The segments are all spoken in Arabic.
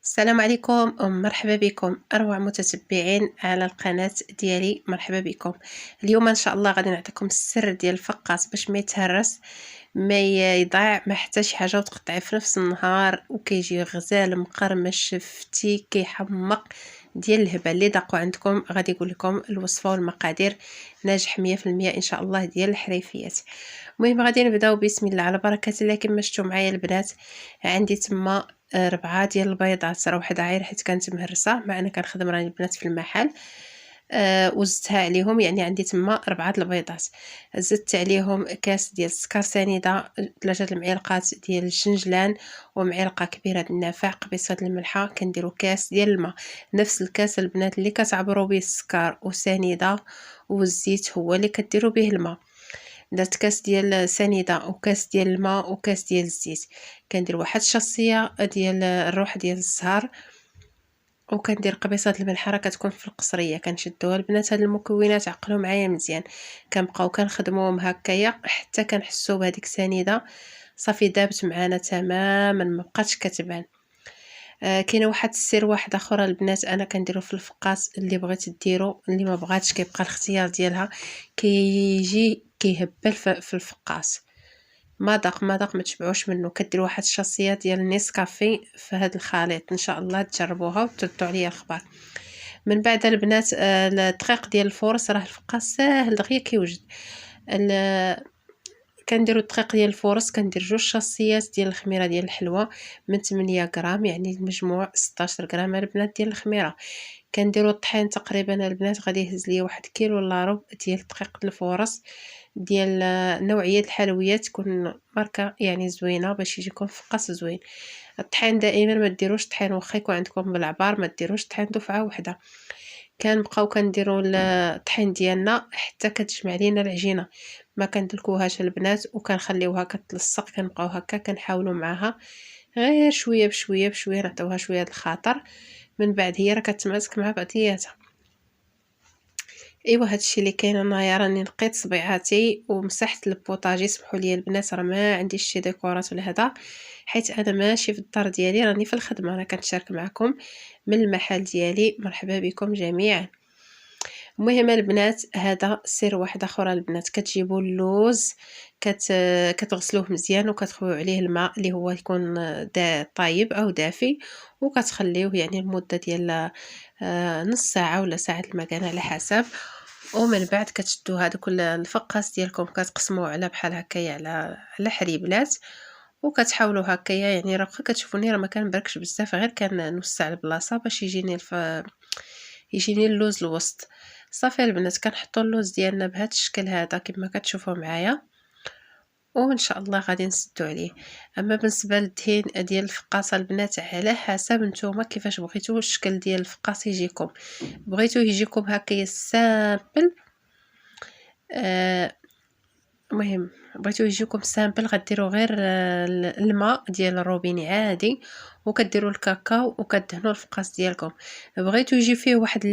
السلام عليكم ومرحبا بكم اروع متتبعين على القناه ديالي. مرحبا بكم. اليوم ان شاء الله غادي نعطيكم السر ديال الفقاس باش ما يتهرس، ما يضيع، ما حتى شي حاجه وتقطعي في نفس النهار وكيجي غزال مقرمش شفتي كيحمق ديال الهبه. اللي داقوا عندكم غادي يقول لكم الوصفه والمقادير ناجح 100% ان شاء الله ديال الحريفيات. المهم غادي نبداو بسم الله على بركه الله. كما شفتوا معايا البنات عندي تما 4 ديال البيضات، راه وحده عايره حيت كانت مهرسه، مع انا كنخدم راني البنات في المحل. وزدتها عليهم، يعني عندي تما 4 البيضات. زدت عليهم كاس ديال السكر سنيده، 3 المعالق ديال الشنجلان، ومعلقه كبيره د النافع، قبيصه الملحه. كنديروا كاس ديال الماء، نفس الكاس البنات اللي كتعبروا به السكر وسنيده والزيت هو اللي كديروا به الماء. درت كاس ديال سنيده وكاس ديال الماء وكاس ديال الزيت. كندير واحد الشاصيه ديال الروح ديال الزهر، وكندير قبيصه الملح، راه كتكون في القصريه. كنشدوها البنات. هاد المكونات عقلوا معايا مزيان، كنبقاو كنخدموهم هكايا حتى كنحسوا بهذيك سنيده صافي دابت معانا تماما، ما بقاتش كتبان. كاينه واحد السر واحد اخر البنات انا كنديرو في الفقاس، اللي بغيت ديرو اللي ما بغاتش كيبقى الاختيار ديالها. كيجي كيهبل في الفقاس، مذاق ما تشبعوش منه. كدير واحد الشاصيه ديال النسكافيه في هذا الخليط، ان شاء الله تجربوها وتردوا عليا الخبر. من بعد البنات الدقيق ديال الفورص، راه الفقاس ساهل دغيا كيوجد. كنديروا الدقيق ديال الفورص، كندير 2 شاصيات ديال الخميره ديال الحلوى من 8 غرام، يعني المجموع 16 غرام البنات ديال الخميره. كنديروا الطحين تقريبا البنات غادي يهز ليا 1 كيلو الا ربع ديال دقيق الفورص ديال نوعيه الحلويات، تكون ماركه يعني زوينه باش يجيكم فقاس زوين. الطحين دائما ما ديروش طحين واخا يكون عندكم بالعبار، ما ديروش طحين دفعه واحده. كنبقاو كنديروا الطحين ديالنا حتى كتجمع لينا العجينه، ما كندلكوهاش البنات وكنخليوها كتلصق. كنبقاو هكا كنحاولوا معاها غير شويه بشويه بشويه، نعطيوها شويه د الخاطر. من بعد هي راه كتماسك مع بعضياتها. ايوا هادشي اللي كاين. انايا راني لقيت صبيعاتي ومسحت البوطاجي. سمحوا لي البنات راه ما عنديش شي ديكورات ولا هذا، حيت انا ماشي في الدار ديالي، راني في الخدمه. انا كنشارك معكم من المحل ديالي. مرحبا بكم جميعا. المهم البنات هذا سر واحد اخر البنات، كتجيبوا اللوز كتغسلوه مزيان وكتخويو عليه الماء اللي هو يكون طايب او دافي، وكتخليوه يعني المده ديال نص ساعه ولا ساعه المكان على حسب. ومن بعد كتشدوا هذوك الفقاس ديالكم، كتقسموه على بحال هكايا على حريبلات، وكتحاولوا هكايا. يعني راه كتشوفوني راه ما كنبركش بزاف، غير كنوسع البلاصه باش يجيني اللوز الوسط. صافي البنات كنحطوا اللوز ديالنا بهذا الشكل هذا كما كتشوفوا معايا، وان شاء الله غادي نسدو عليه. اما بالنسبه للدهين ديال الفقاصه البنات على حسب نتوما كيفاش بغيتوا الشكل ديال الفقاص يجيكم. بغيتوا يجيكم هكايا سامبل، المهم بغيتو يجيكم سامبل غديروا غير الماء ديال الروبيني عادي، وكديروا الكاكاو وكدهنوا الفقاس ديالكم. بغيتو يجي فيه واحد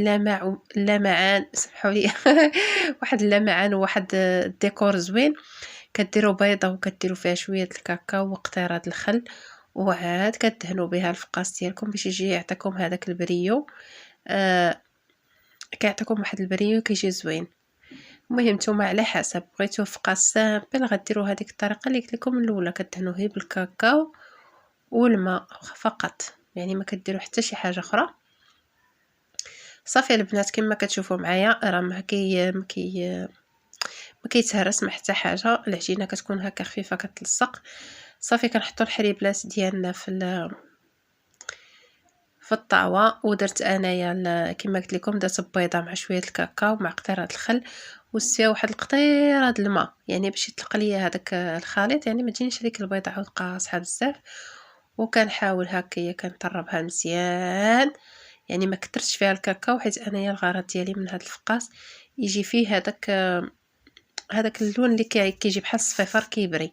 اللمعان سمحوا لي واحد اللمعان وواحد الديكور زوين، كديروا بيضه وكديروا فيها شويه الكاكاو وقطيره الخل، وعاد كدهنوا بها الفقاس ديالكم باش يجي يعطيكم هذاك البريو. كيعطيكم واحد البريو كيجي زوين. المهم نتوما على حسب، بغيتو فقاس سامبل غديروا هذيك الطريقه اللي قلت لكم الاولى، كدهنوا غير بالكاكاو والماء فقط، يعني ما كديروا حتى شي حاجه اخرى. صافي البنات كما كتشوفوا معايا راه ما كيتهرس ما حتى حاجه. العجينه كتكون هكا خفيفه كتلصق. صافي كنحطوا الحريبلات ديالنا في الطاوه. ودرت انايا كما قلت لكم درت بيضه مع شويه الكاكاو مع قطيره الخل، وزدت فيها واحد القطيره د الماء يعني باش يطلق ليا هذاك الخليط، يعني ما تجينيش هذيك البيضه عاود قاصحه بزاف. وكنحاول هكايا كنطربها مزيان، يعني ما كثرتش فيها الكاكاو حيت انايا الغرض ديالي من هذا الفقاس يجي فيه هذاك اللون اللي كيجي بحال الصفيفر كيبري.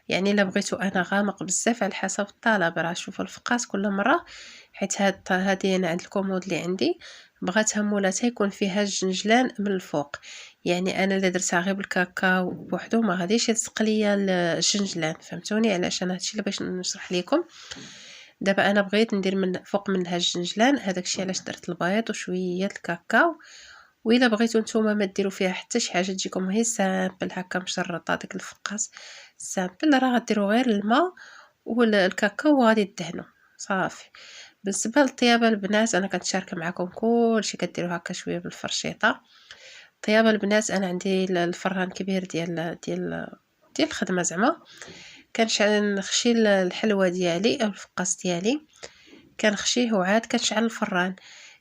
يعني الا بغيتو انا غامق بزاف على حسب الطلب، راه شوفوا الفقاس كل مره، حيت هذه انا عند الكومود اللي عندي بغاتها مولاتها يكون فيها الجنجلان من الفوق. يعني انا اللي درتها غير بالكاكاو بوحدو ما غاديش يلصق ليا الجنجلان، فهمتوني؟ علاش انا هادشي اللي باش نشرح لكم. دابا انا بغيت ندير من فوق منها الجنجلان، هذاك الشيء علاش درت البيض وشويه الكاكاو. والا بغيتو نتوما ما ديروا فيها حتى شي حاجه، تجيكم غير سامبل هكا مشرطه داك الفقاس سامبل، راه غديروا غير الماء والكاكاو وغادي دهنوا صافي. بالنسبه للطيابه البنات انا كنتشارك معكم كلشي، كديروا هكا شويه بالفرشيطه. طيابه البنات انا عندي الفران كبير ديال الخدمه زعما، كنشعل نخشي الحلوه ديالي او الفقاس ديالي، كنخشيه وعاد كنشعل الفران،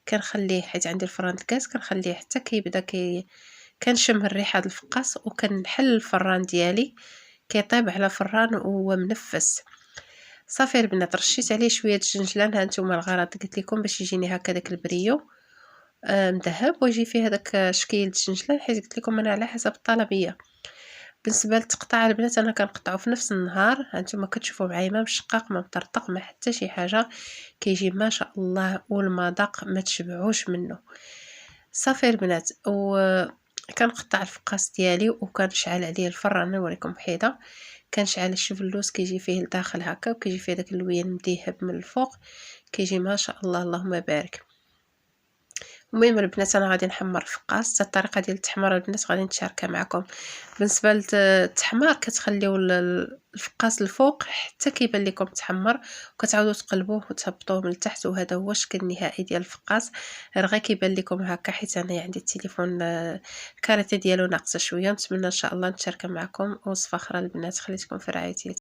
كنخليه حيت عندي الفران الكاس، كنخليه حتى كيبدا كنشم الريحه ديال الفقاس، وكنحل الفران ديالي كيطيب على فران وهو منفس. صافي البنات رشيت عليه شويه الجنجلان، ها نتوما الغرض قلت لكم باش يجيني هكا داك البريو مذهب، ويجي فيه هذاك شكيل الجنجلان، حيت قلت لكم انا على حسب الطلبيه. بالنسبه للتقطاع البنات انا كنقطعو في نفس النهار، هانتوما كتشوفوا معايا ما مشقق ما مطرطق ما حتى شي حاجه، كيجي ما شاء الله، والمذاق ما تشبعوش منه. صافي البنات كنقطع الفقاس ديالي وكنشعل عليه الفران، نوريكم بحيده. كنشعل الشوف اللوز كيجي فيه لداخل هكا، وكيجي فيه داك اللوين مديهب من الفوق، كيجي ما شاء الله اللهم بارك. المهم البنات انا غادي نحمر الفقاس، حتى الطريقه ديال التحمير البنات غادي نتشاركها معكم. بالنسبه للتحمار كتخليو الفقاس الفوق حتى كيبان لكم تحمر، وكتعاودوا تقلبوه وتهبطوه من التحت، وهذا هو الشكل النهائي ديال الفقاس. غير كيبان لكم هكا حيت انا عندي التليفون الكارتي ديالو ناقصه شويه. نتمنى ان شاء الله نتشارك معكم وصفه اخرى البنات، خليتكم في رعايه